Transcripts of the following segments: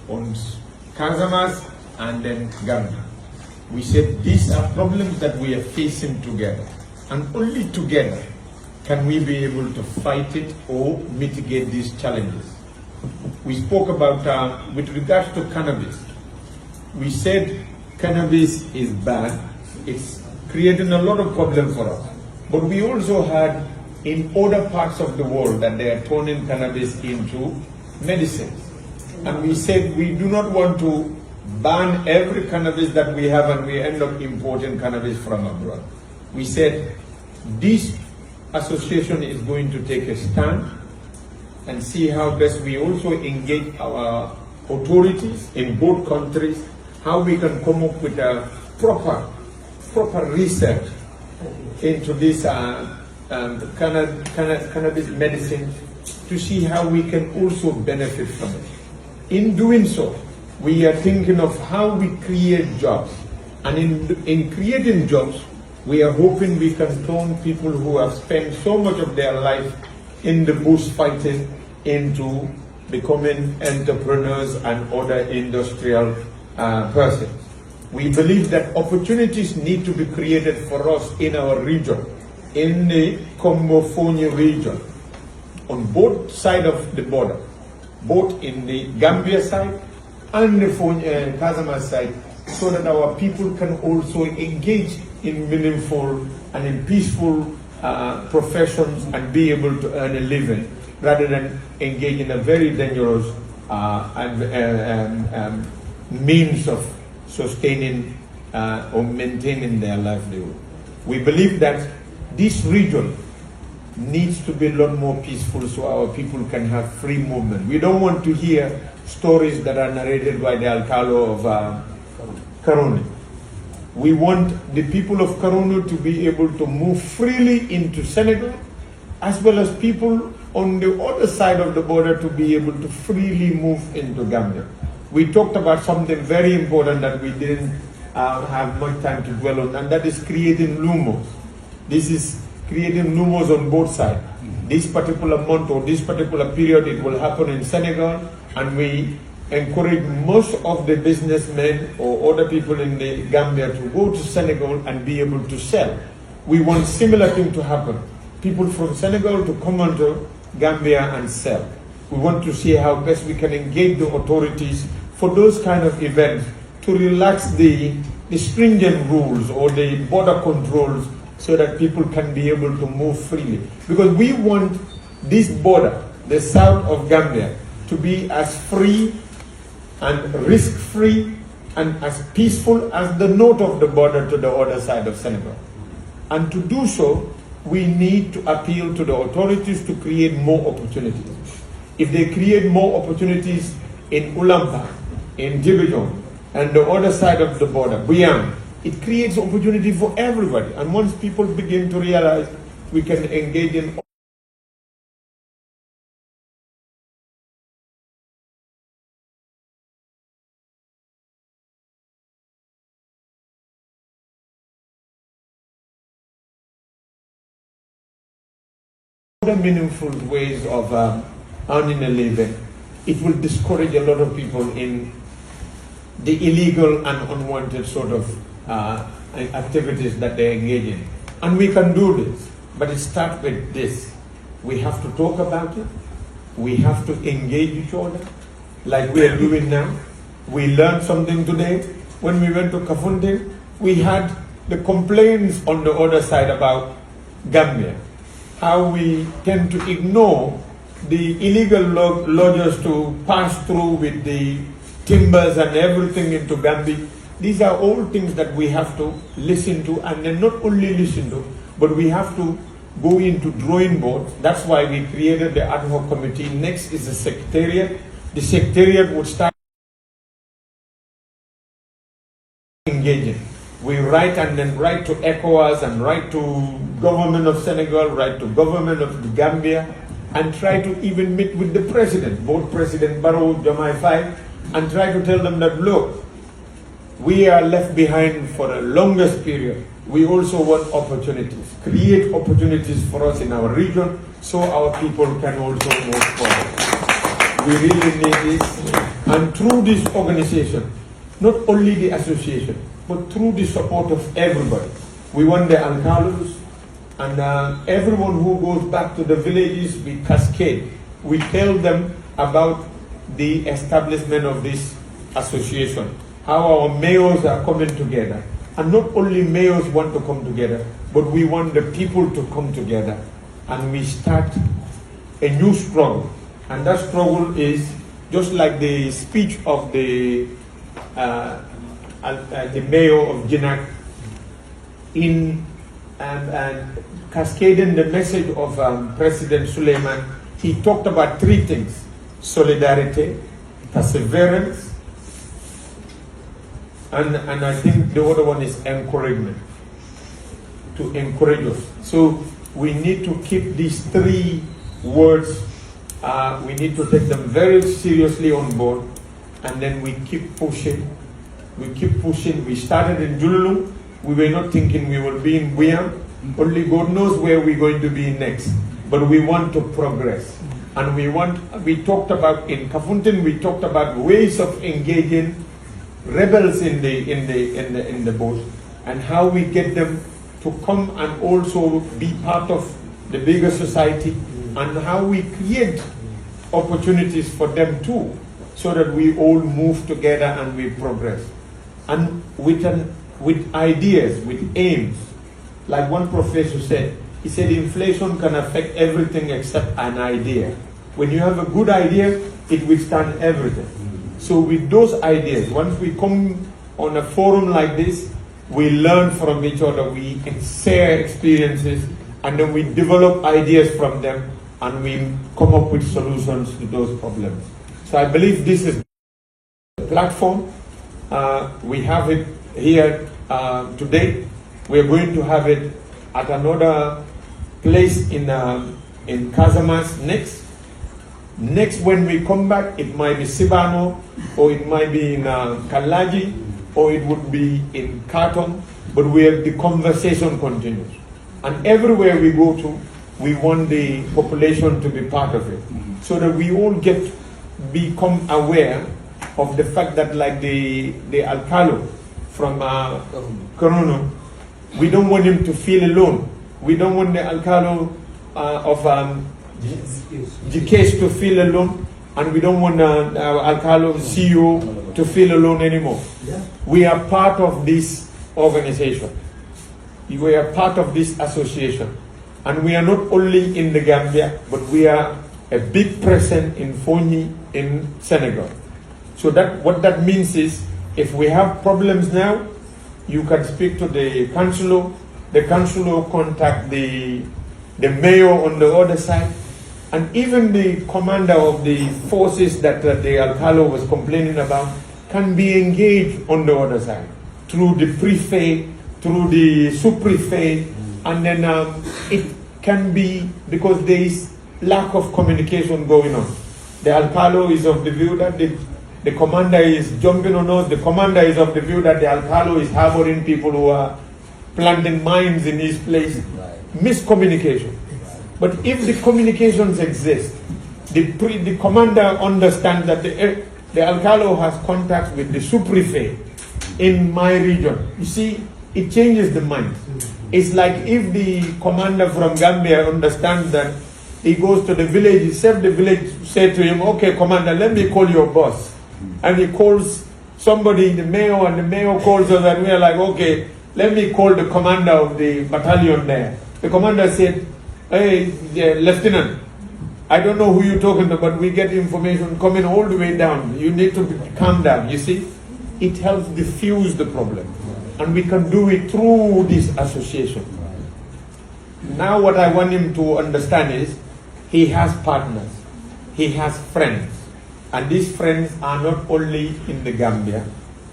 on Casamance and then Gambia. We said these are problems that we are facing together, and only together can we be able to fight it or mitigate these challenges. We spoke about, with regards to cannabis, we said cannabis is bad, it's creating a lot of problems for us. But we also had in other parts of the world that they are turning cannabis into medicines. And we said we do not want to ban every cannabis that we have and we end up importing cannabis from abroad. We said this association is going to take a stand and see how best we also engage our authorities in both countries, how we can come up with a proper research into this cannabis medicine to see how we can also benefit from it. In doing so, we are thinking of how we create jobs. And in creating jobs, we are hoping we can turn people who have spent so much of their life in the bush fighting into becoming entrepreneurs and other industrial persons. We believe that opportunities need to be created for us in our region, in the Kombo Foni region, on both sides of the border, both in the Gambia side and the Casamance side, so that our people can also engage in meaningful and in peaceful professions and be able to earn a living, rather than engage in a very dangerous means of sustaining or maintaining their livelihood. We believe that this region needs to be a lot more peaceful so our people can have free movement. We don't want to hear stories that are narrated by the Alcalo of Karoni. We want the people of Karoni to be able to move freely into Senegal, as well as people on the other side of the border to be able to freely move into Gambia. We talked about something very important that we didn't have much time to dwell on, and that is creating lumos. This is creating lumos on both sides. This particular month or this particular period, it will happen in Senegal, and we encourage most of the businessmen or other people in the Gambia to go to Senegal and be able to sell. We want similar thing to happen. People from Senegal to come onto Gambia and sell. We want to see how best we can engage the authorities for those kind of events to relax the stringent rules or the border controls so that people can be able to move freely. Because we want this border, the south of Gambia, to be as free and risk-free and as peaceful as the north of the border to the other side of Senegal. And to do so, we need to appeal to the authorities to create more opportunities. If they create more opportunities in Ulampa, in Djibijon, and the other side of the border, Buyam, it creates opportunity for everybody. And once people begin to realize we can engage in other meaningful ways of earning a living, it will discourage a lot of people in the illegal and unwanted sort of activities that they engage in. And we can do this, but it starts with this. We have to talk about it. We have to engage each other like we are doing now. We learned something today. When we went to Kafountine, we had the complaints on the other side about Gambia, how we tend to ignore the illegal lodgers to pass through with the timbers and everything into Gambia. These are all things that we have to listen to, and then not only listen to, but we have to go into drawing boards. That's why we created the ad hoc committee. Next is the secretariat. The secretariat would start engaging. We write and then write to ECOWAS and write to government of Senegal, write to government of the Gambia, and try to even meet with the president, both President Barrow, Diomaye Faye, and try to tell them that, look, we are left behind for the longest period. We also want opportunities, create opportunities for us in our region so our people can also move forward. We really need this. And through this organization, not only the association, but through the support of everybody, we want the alcalos and everyone who goes back to the villages, we cascade. We tell them about the establishment of this association, how our mayors are coming together. And not only mayors want to come together, but we want the people to come together. And we start a new struggle. And that struggle is just like the speech of the mayor of Jinak in cascading the message of President Suleiman. He talked about three things: solidarity, perseverance, and I think the other one is encouragement, to encourage us. So we need to keep these three words, we need to take them very seriously on board, and then we keep pushing. We keep pushing. We started in Jululu. We were not thinking we will be in Buyam. Only God knows where we're going to be next. But we want to progress. And we talked about, in Kafountine, we talked about ways of engaging rebels in the bush, and how we get them to come and also be part of the bigger society, and how we create opportunities for them too, so that we all move together and we progress. And with ideas, with aims, like one professor said, he said inflation can affect everything except an idea. When you have a good idea, it withstands everything. So with those ideas, once we come on a forum like this, we learn from each other, we share experiences, and then we develop ideas from them, and we come up with solutions to those problems. So I believe this is the platform. We have it here today. We are going to have it at another place in Casamance next. Next, when we come back, it might be Sibano, or it might be in Kalaji, or it would be in Khartoum, but the conversation continues. And everywhere we go to, we want the population to be part of it, so that we all become aware of the fact that, like the Alcalo from Korono, we don't want him to feel alone. We don't want the Alcalo of 𝒘𝒄𝒄𝒏 to feel alone, and we don't want our Alcalo CEO to feel alone anymore. We are part of this organization. We are part of this association. And we are not only in the Gambia, but we are a big presence in Foni in Senegal. So what that means is, if we have problems now, you can speak to the councillor contact the mayor on the other side, and even the commander of the forces that the Alcalo was complaining about can be engaged on the other side, through the prefect, through the sous-prefect, and then it can be, because there is lack of communication going on. The Alcalo is of the view that the commander is jumping on us. The commander is of the view that the Alcalo is harboring people who are planting mines in his place. Miscommunication. But if the communications exist, the commander understands that the Alcalo has contact with the sous-prefect in my region. You see, it changes the mind. It's like if the commander from Gambia understands that, he goes to the village, he said the village, say to him, okay, commander, let me call your boss. And he calls somebody, the mayor, and the mayor calls us, and we are like, okay, let me call the commander of the battalion there. The commander said, hey, Lieutenant, I don't know who you're talking to, but we get information coming all the way down. You need to calm down. You see, it helps diffuse the problem. And we can do it through this association. Now what I want him to understand is, he has partners, he has friends. And these friends are not only in the Gambia,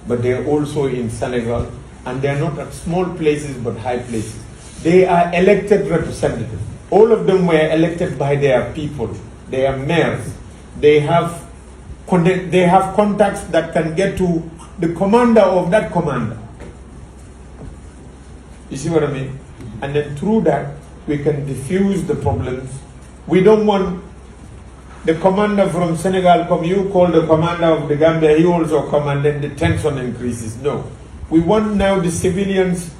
but they are also in Senegal. And they are not at small places, but high places. They are elected representatives. All of them were elected by their people. They are mayors. They have contacts that can get to the commander of that commander. You see what I mean? And then through that, we can diffuse the problems. We don't want the commander from Senegal come, you call the commander of the Gambia, he also come, and then the tension increases. No. We want now the civilians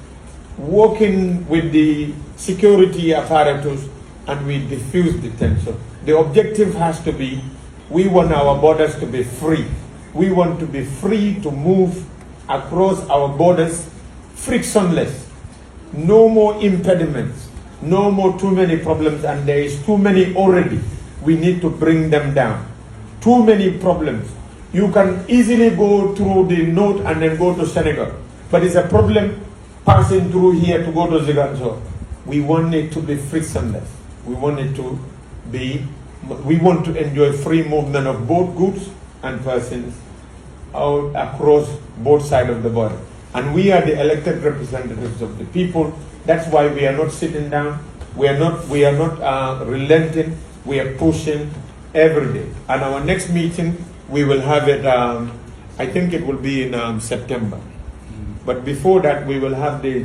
working with the security apparatus, and we diffuse the tension. The objective has to be, we want our borders to be free. We want to be free to move across our borders frictionless. No more impediments, no more too many problems, and there is too many already. We need to bring them down. Too many problems. You can easily go through the north and then go to Senegal, but it's a problem passing through here to go to Ziguinchor. We want it to be frictionless. We want it to be, we want to enjoy free movement of both goods and persons out across both sides of the border. And we are the elected representatives of the people. That's why we are not sitting down. We are not relenting. We are pushing every day. And our next meeting, we will have it, I think it will be in September. But before that, we will have the